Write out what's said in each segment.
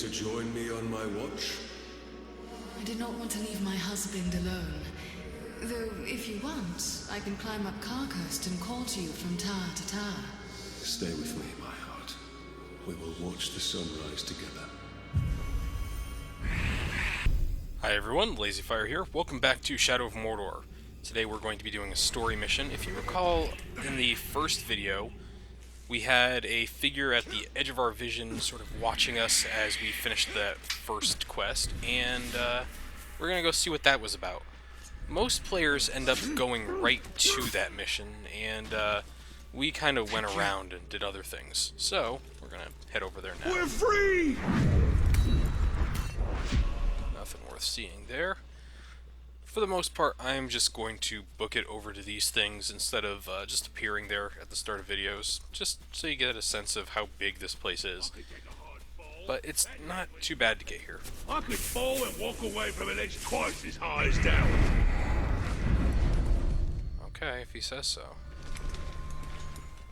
to join me on my watch? I did not want to leave my husband alone. Though, if you want, I can climb up Carcost and call to you from tower to tower. Stay with me, my heart. We will watch the sunrise together. Hi everyone, LazyFire here. Welcome back to Shadow of Mordor. Today we're going to be doing a story mission. If you recall, in the first video, we had a figure at the edge of our vision sort of watching us as we finished that first quest, and we're going to go see what that was about. Most players end up going right to that mission, and we kind of went around and did other things. So, we're going to head over there now. We're free! Nothing worth seeing there. For the most part, I'm just going to book it over to these things instead of just appearing there at the start of videos, just so you get a sense of how big this place is. But it's not too bad to get here. I could fall and walk away from an edge twice as high as down. Okay, if he says so.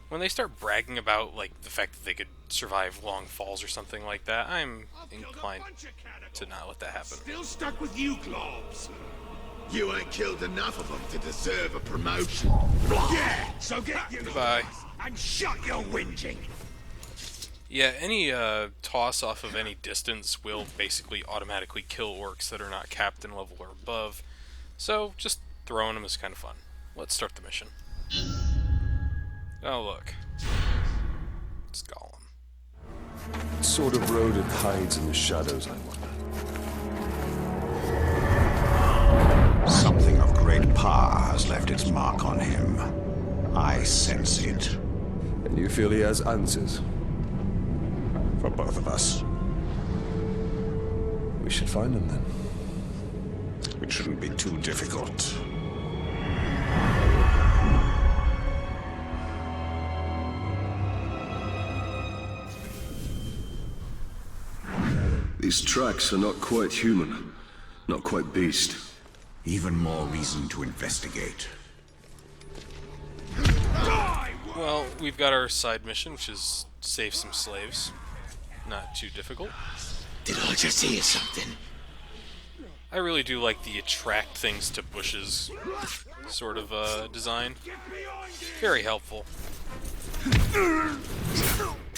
When they start bragging about, like, the fact that they could survive long falls or something like that, I'm inclined to not let that happen. Still stuck with you, Globs. You ain't killed enough of them to deserve a promotion. Yeah, so get your Goodbye. and shut your whinging. Yeah, any toss off of any distance will basically automatically kill orcs that are not captain level or above, so just throwing them is kind of fun. Let's start the mission. Oh look, it's Gollum. What sort of road it hides in the shadows, I wonder? Something of great power has left its mark on him. I sense it. And you feel he has answers? For both of us. We should find him then. It shouldn't be too difficult. These tracks are not quite human, not quite beast. Even more reason to investigate. Well, we've got our side mission, which is save some slaves. Not too difficult. Did I just hear something? I really do like the attract things to bushes sort of design. Very helpful.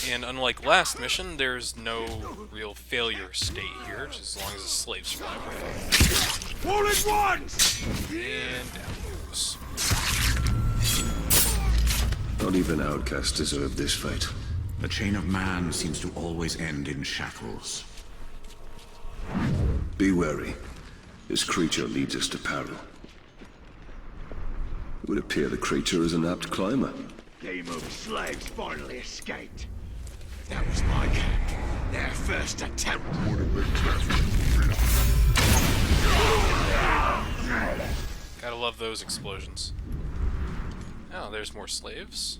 And unlike last mission, there's no real failure state here, just as long as the slaves survive. All at once! And down goes. Not even outcasts deserve this fate. The chain of man seems to always end in shackles. Be wary. This creature leads us to peril. It would appear the creature is an apt climber. Game of slaves finally escaped. That was like their first attempt. Gotta love those explosions. Oh, there's more slaves.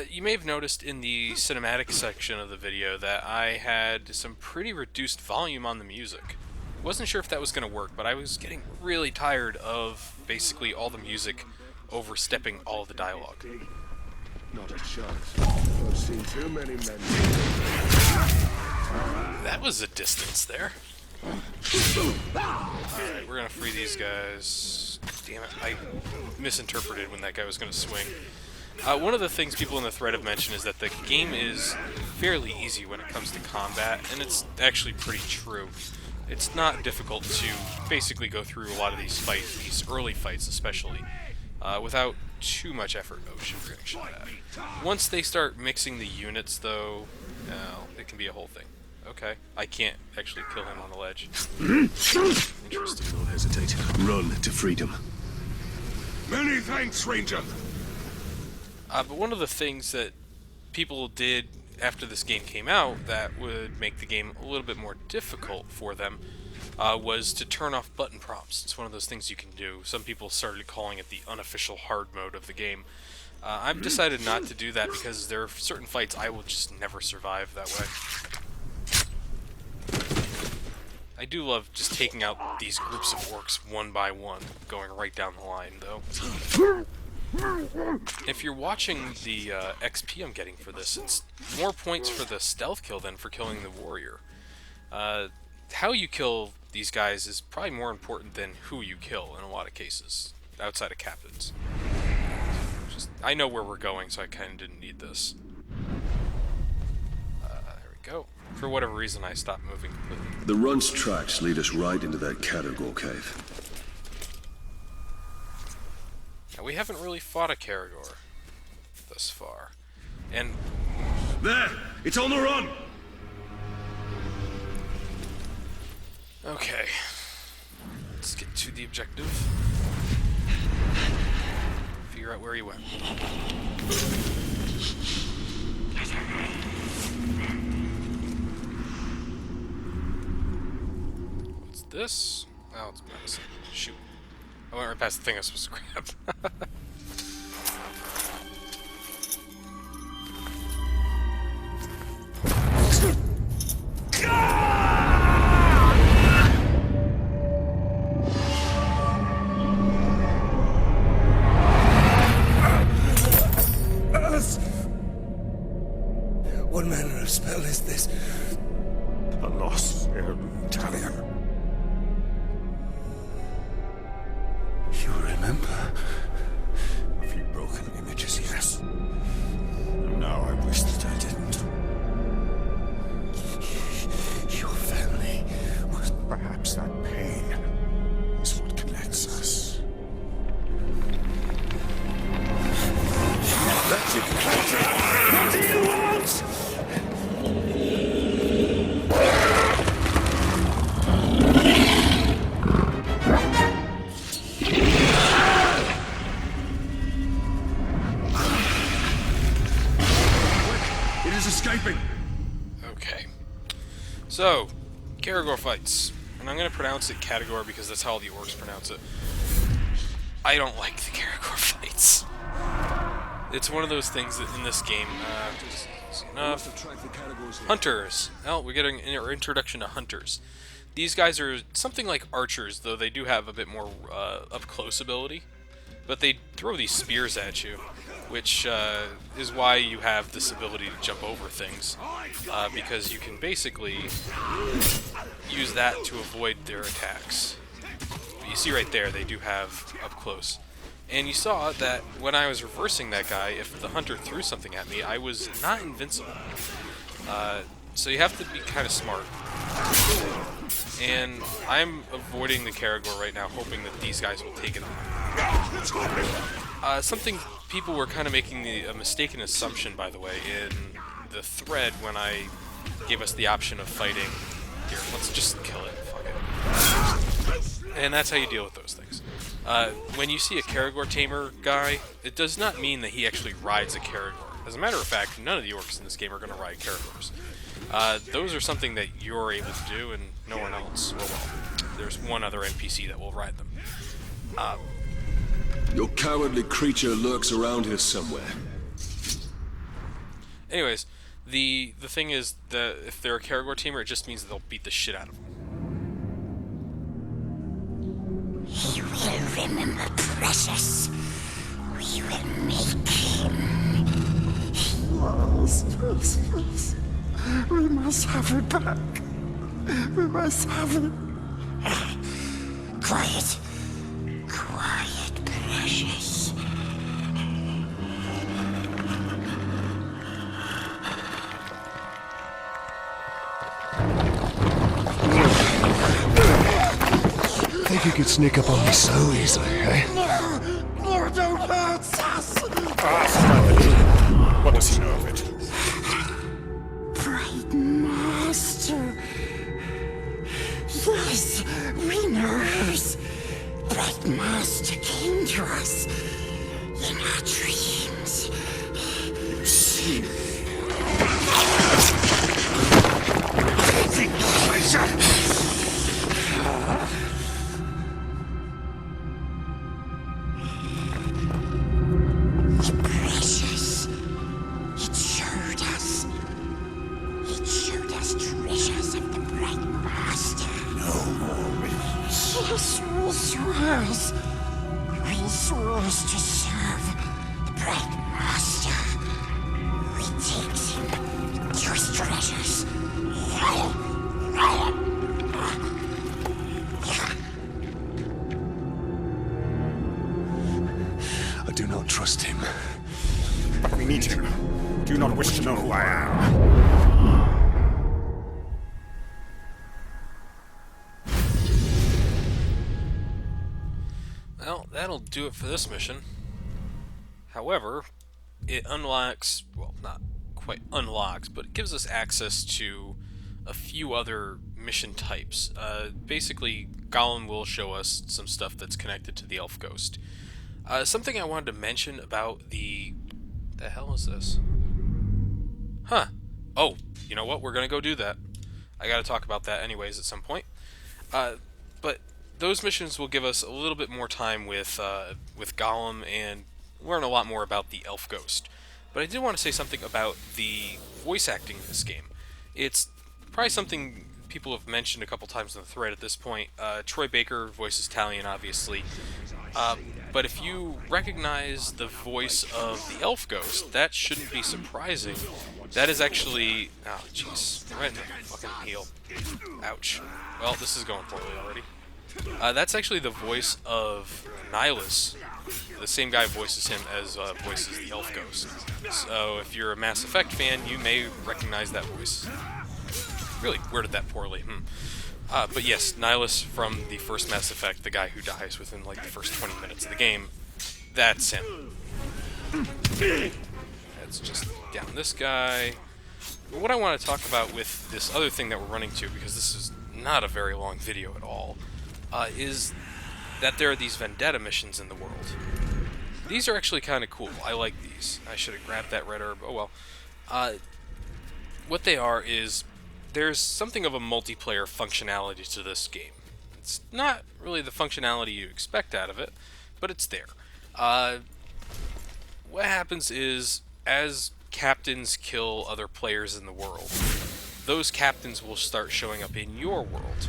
You may have noticed in the cinematic section of the video that I had some pretty reduced volume on the music. Wasn't sure if that was going to work, but I was getting really tired of basically all the music overstepping all of the dialogue. Not a chance. I've seen too many men. That was a distance there. Alright, we're gonna free these guys. Damn it, I misinterpreted when that guy was gonna swing. One of the things people in the thread have mentioned is that the game is fairly easy when it comes to combat, and it's actually pretty true. It's not difficult to basically go through a lot of these fights, these early fights especially, without too much effort. Oh shit, we're getting shot at. Once they start mixing the units though, it can be a whole thing. Okay, I can't actually kill him on the ledge. Interesting. Don't hesitate. Run to freedom. Many thanks, Ranger. But one of the things that people did after this game came out that would make the game a little bit more difficult for them was to turn off button prompts. It's one of those things you can do. Some people started calling it the unofficial hard mode of the game. I've decided not to do that because there are certain fights I will just never survive that way. I do love just taking out these groups of orcs one by one, going right down the line, though. If you're watching the XP I'm getting for this, it's more points for the stealth kill than for killing the warrior. How you kill these guys is probably more important than who you kill in a lot of cases, outside of captains. I know where we're going, so I kind of didn't need this. There we go. For whatever reason, I stopped moving completely. The run's tracks lead us right into that Caragor cave. Now, we haven't really fought a Caragor thus far. And... There! It's on the run! okay. Let's get to the objective. Figure out where he went. What's this? Oh, it's medicine. Shoot. I went right past the thing I was supposed to grab. What manner of spell is this? A lost Italian. You remember? A few broken images, yes. And now I wish that I didn't. Your family was... Perhaps that pain is what connects us. That's it! What do you want? It is escaping! Okay. So, Caragor fights. And I'm going to pronounce it Caragor because that's how the orcs pronounce it. I don't like the Caragor fights. It's one of those things that in this game, hunters. Well, we're getting our introduction to hunters. These guys are something like archers, though they do have a bit more up-close ability. But they throw these spears at you, which is why you have this ability to jump over things. Because you can basically use that to avoid their attacks. You see right there, they do have up-close. And you saw that when I was reversing that guy, if the hunter threw something at me, I was not invincible. So you have to be kind of smart. And I'm avoiding the Caragor right now, hoping that these guys will take it on. Something people were kind of making a mistaken assumption, by the way, in the thread when I gave us the option of fighting. Here, let's just kill it. Fuck it. And that's how you deal with those things. When you see a Caragor tamer guy, it does not mean that he actually rides a Caragor. As a matter of fact, none of the orcs in this game are going to ride Caragors. Those are something that you're able to do, and no one else will. There's one other NPC that will ride them. Your cowardly creature lurks around here somewhere. Anyways, the thing is that if they're a Caragor tamer, it just means that they'll beat the shit out of them. He will remember Precious. We will make him. Yes, yes, yes. We must have it back. We must have it. Quiet. Quiet, Precious. Think you could sneak up on me so easily, eh? Mordor hurts us. What does he know of it? Bright Master. Yes, we knows. Bright Master came to us in our dreams. You see. Precious. It showed us. It showed us treasures of the Bright Master. No more riddles. Yes, we swears. We swears to serve Well, that'll do it for this mission. However, it unlocks, well, not quite unlocks, but it gives us access to a few other mission types. Basically, Gollum will show us some stuff that's connected to the Elf Ghost. Something I wanted to mention about the hell is this? Huh. Oh, you know what? We're gonna go do that. I gotta talk about that anyways at some point. But those missions will give us a little bit more time with Gollum and learn a lot more about the Elf Ghost. But I did want to say something about the voice acting in this game. It's probably something people have mentioned a couple times in the thread at this point. Troy Baker voices Talion, obviously. But if you recognize the voice of the Elf Ghost, that shouldn't be surprising. That is actually... oh, jeez. Right in the fucking heel. Ouch. Well, this is going poorly already. That's actually the voice of Nihilus. The same guy voices him as voices the Elf Ghost. So if you're a Mass Effect fan, you may recognize that voice. Really worded that poorly. But yes, Nihilus from the first Mass Effect, the guy who dies within like the first 20 minutes of the game, that's him. Let's just down this guy. But what I want to talk about with this other thing that we're running to, because this is not a very long video at all, is that there are these Vendetta missions in the world. These are actually kind of cool. I like these. I should have grabbed that red herb. Oh well. What they are is there's something of a multiplayer functionality to this game. It's not really the functionality you expect out of it, but it's there. What happens is, as captains kill other players in the world, those captains will start showing up in your world.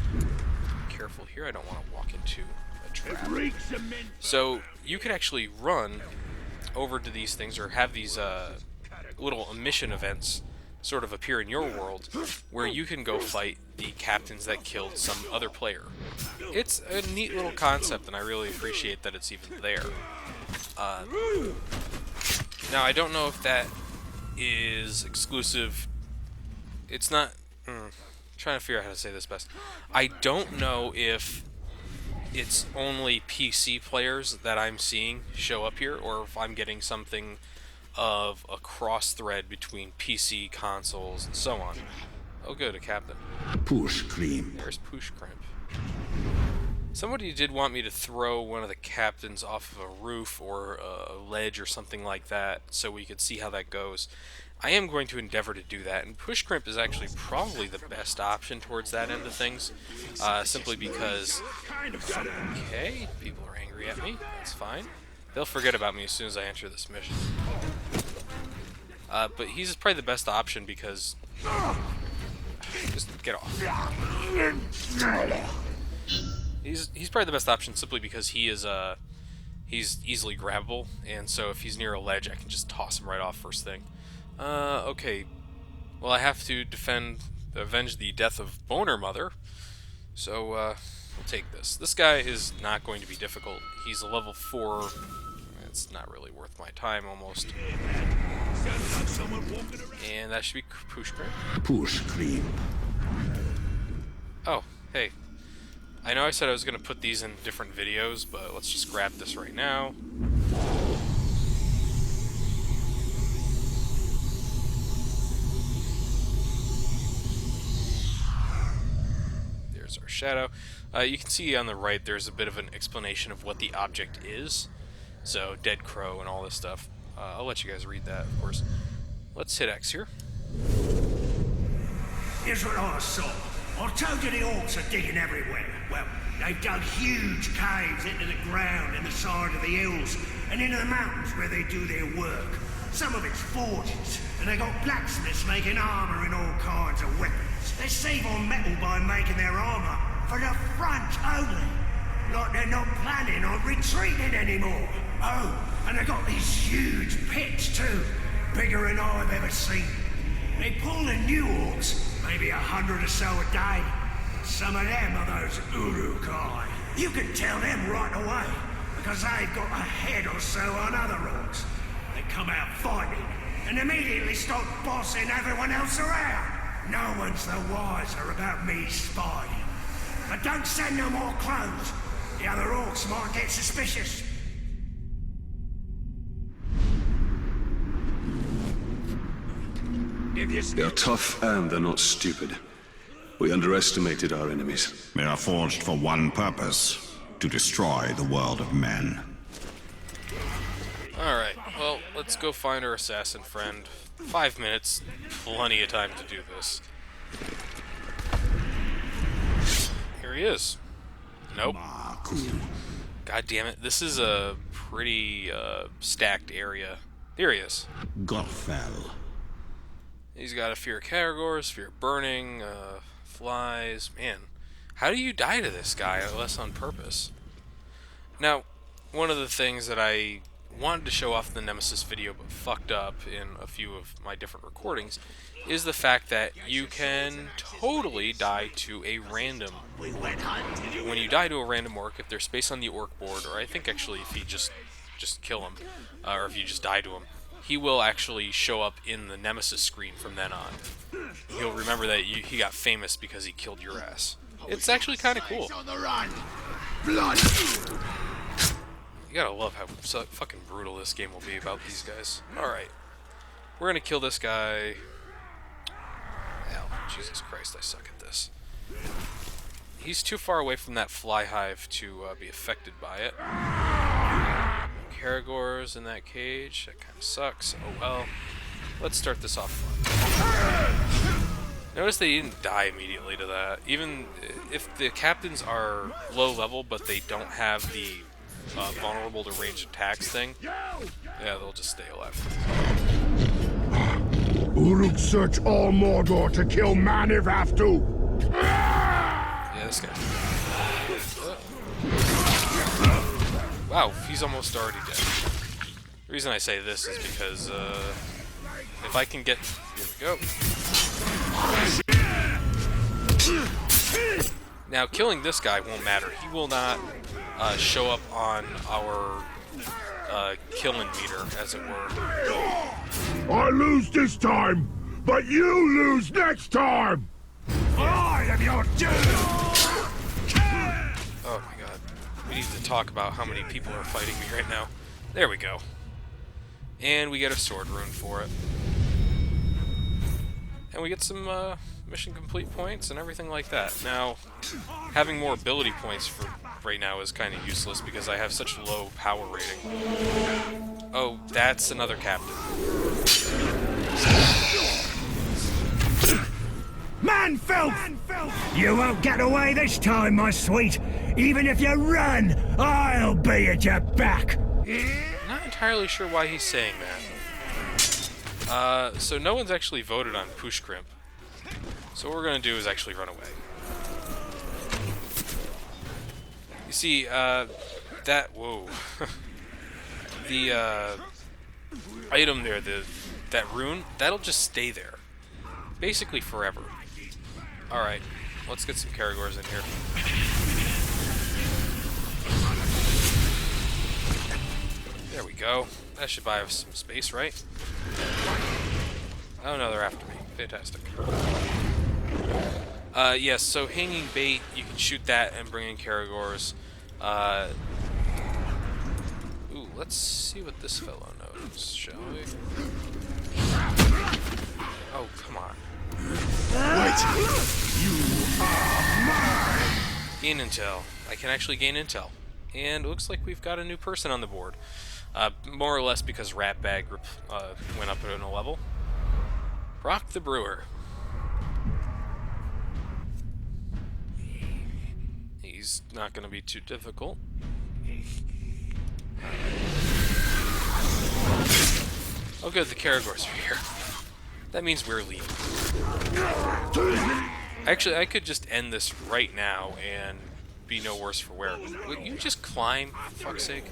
Careful here, I don't want to walk into a trap. So you could actually run over to these things, or have these little mission events sort of appear in your world, where you can go fight the captains that killed some other player. It's a neat little concept, and I really appreciate that it's even there. Now, I don't know if that is exclusive. It's not... trying to figure out how to say this best. I don't know if it's only PC players that I'm seeing show up here, or if I'm getting something of a cross-thread between PC, consoles, and so on. Oh good, a captain. Push cream. There's Push Crimp. Somebody did want me to throw one of the captains off of a roof or a ledge or something like that, so we could see how that goes. I am going to endeavor to do that, and Push Crimp is actually probably the best option towards that end of things, simply because... okay, people are angry at me, that's fine. They'll forget about me as soon as I enter this mission. But he's probably the best option because... just get off. He's probably the best option simply because he is he's easily grabbable, and so if he's near a ledge, I can just toss him right off first thing. Okay. Well, I have to avenge the death of Boner Mother, so we'll take this. This guy is not going to be difficult. He's a level 4. It's not really worth my time, almost. And that should be Push Cream. Push cream. Oh, hey. I know I said I was going to put these in different videos, but let's just grab this right now. There's our shadow. You can see on the right there's a bit of an explanation of what the object is. So, Dead Crow and all this stuff. I'll let you guys read that, of course. Let's hit X here. Here's what I saw. I told you the orcs are digging everywhere. Well, they've dug huge caves into the ground in the side of the hills and into the mountains where they do their work. Some of it's forges, and they got blacksmiths making armor and all kinds of weapons. They save on metal by making their armor for the front only. Like they're not planning on retreating anymore. Oh, and they got these huge pits too, bigger than I've ever seen. They pull in new orcs, maybe 100 or so a day. Some of them are those Urukai. You can tell them right away, because they've got a head or so on other orcs. They come out fighting, and immediately start bossing everyone else around. No one's the wiser about me spying. But don't send no more clothes. The other orcs might get suspicious. They're tough and they're not stupid. We underestimated our enemies. They are forged for one purpose: to destroy the world of men. Alright, well, let's go find our assassin friend. 5 minutes, plenty of time to do this. Here he is. Nope. God damn it, this is a pretty stacked area. Here he is. Gollum. He's got a fear of Caragor, fear of burning, flies. Man, how do you die to this guy unless on purpose? Now, one of the things that I wanted to show off in the Nemesis video but fucked up in a few of my different recordings is the fact that you can totally die to a random. When you die to a random orc, if there's space on the orc board, or I think actually if you just kill him, or if you just die to him, he will actually show up in the Nemesis screen from then on. He'll remember that he got famous because he killed your ass. It's actually kind of cool. You gotta love how fucking brutal this game will be about these guys. Alright. We're gonna kill this guy. Hell, Jesus Christ, I suck at this. He's too far away from that fly hive to be affected by it. Caragor's in that cage. That kind of sucks. Oh well. Let's start this off fun. Notice they didn't die immediately to that. Even if the captains are low level, but they don't have the vulnerable to ranged attacks thing, yeah, they'll just stay alive. Uruk search all Mordor to kill man if have to. Yeah, this guy. Wow, he's almost already dead. The reason I say this is because if I can get... Here we go. Now, killing this guy won't matter. He will not show up on our killing meter, as it were. I lose this time, but you lose next time! I am your doom! Oh my god. We need to talk about how many people are fighting me right now. There we go. And we get a sword rune for it. And we get some mission complete points and everything like that. Now, having more ability points for right now is kind of useless because I have such low power rating. Oh, that's another captain. Man filth! You won't get away this time, my sweet. Even if you run, I'll be at your back. I'm not entirely sure why he's saying that. So no one's actually voted on Pushkrimp. So what we're going to do is actually run away. You see, whoa. The, item there, that rune, that'll just stay there. Basically forever. Alright, let's get some Caragors in here. There we go. That should buy us some space, right? Oh no, they're after me. Fantastic. Yes, so hanging bait, you can shoot that and bring in Caragors. Ooh, let's see what this fellow knows, shall we? Oh, come on. Wait! You are mine! Gain intel. I can actually gain intel. And it looks like we've got a new person on the board. More or less because Ratbag went up in a level. Brock the Brewer. He's not going to be too difficult. Oh good, the Caragors are here. That means we're leaving. Actually, I could just end this right now and be no worse for wear. Would you just climb, for fuck's sake?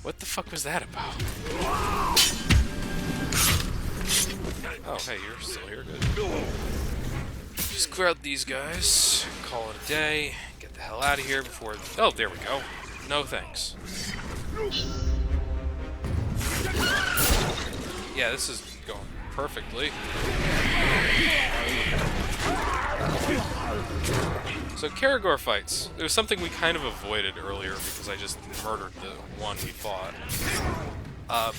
What the fuck was that about? Oh, hey, you're still here. Good. Just clear out these guys, call it a day, get the hell out of here before... Oh, there we go. No thanks. Yeah, this is going perfectly. So Caragor fights. It was something we kind of avoided earlier because I just murdered the one we fought.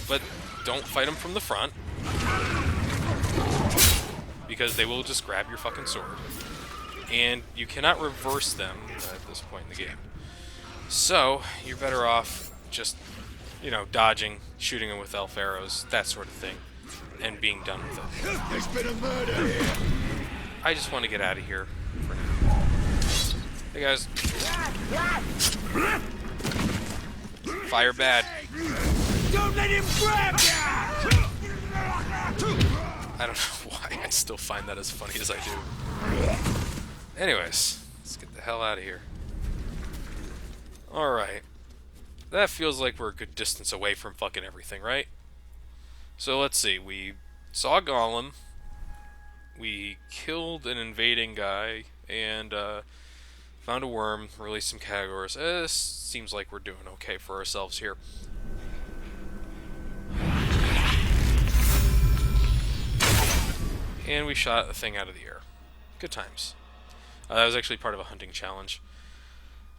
But don't fight them from the front, because they will just grab your fucking sword. And you cannot reverse them at this point in the game. So, you're better off just, you know, dodging, shooting them with elf arrows, that sort of thing, and being done with it. There's been a murder here. I just want to get out of here for now. Hey guys. Fire bad. Don't let him grab you! I don't know why I still find that as funny as I do. Anyways, let's get the hell out of here. Alright. That feels like we're a good distance away from fucking everything, right? So let's see. We saw Gollum. We killed an invading guy. And, found a worm, released some Caragors. This seems like we're doing okay for ourselves here. And we shot the thing out of the air. Good times. That was actually part of a hunting challenge.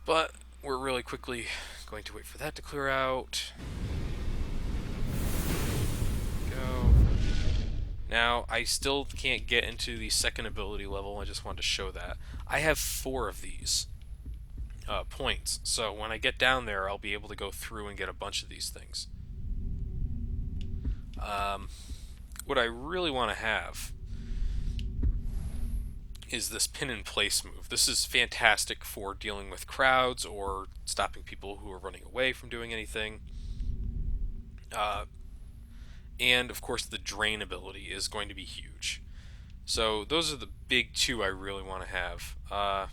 But we're really quickly going to wait for that to clear out. Go. Now, I still can't get into the second ability level. I just wanted to show that. I have 4 of these points. So when I get down there, I'll be able to go through and get a bunch of these things. What I really want to have is this pin in place move. This is fantastic for dealing with crowds or stopping people who are running away from doing anything. And of course the drain ability is going to be huge. So those are the big 2 I really want to have. That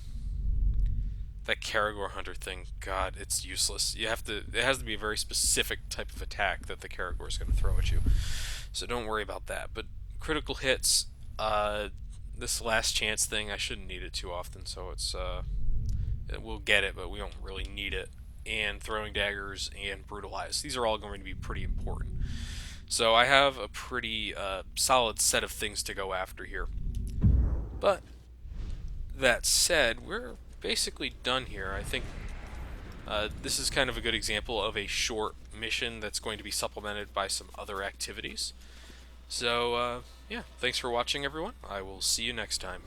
Caragor Hunter thing, God, it's useless. It has to be a very specific type of attack that the Caragor is going to throw at you. So don't worry about that. But critical hits, this last chance thing, I shouldn't need it too often, so it's we'll get it, but we don't really need it. And throwing daggers and brutalize. These are all going to be pretty important. So I have a pretty solid set of things to go after here. But that said, we're basically done here. I think this is kind of a good example of a short mission that's going to be supplemented by some other activities. So, yeah, thanks for watching, everyone. I will see you next time.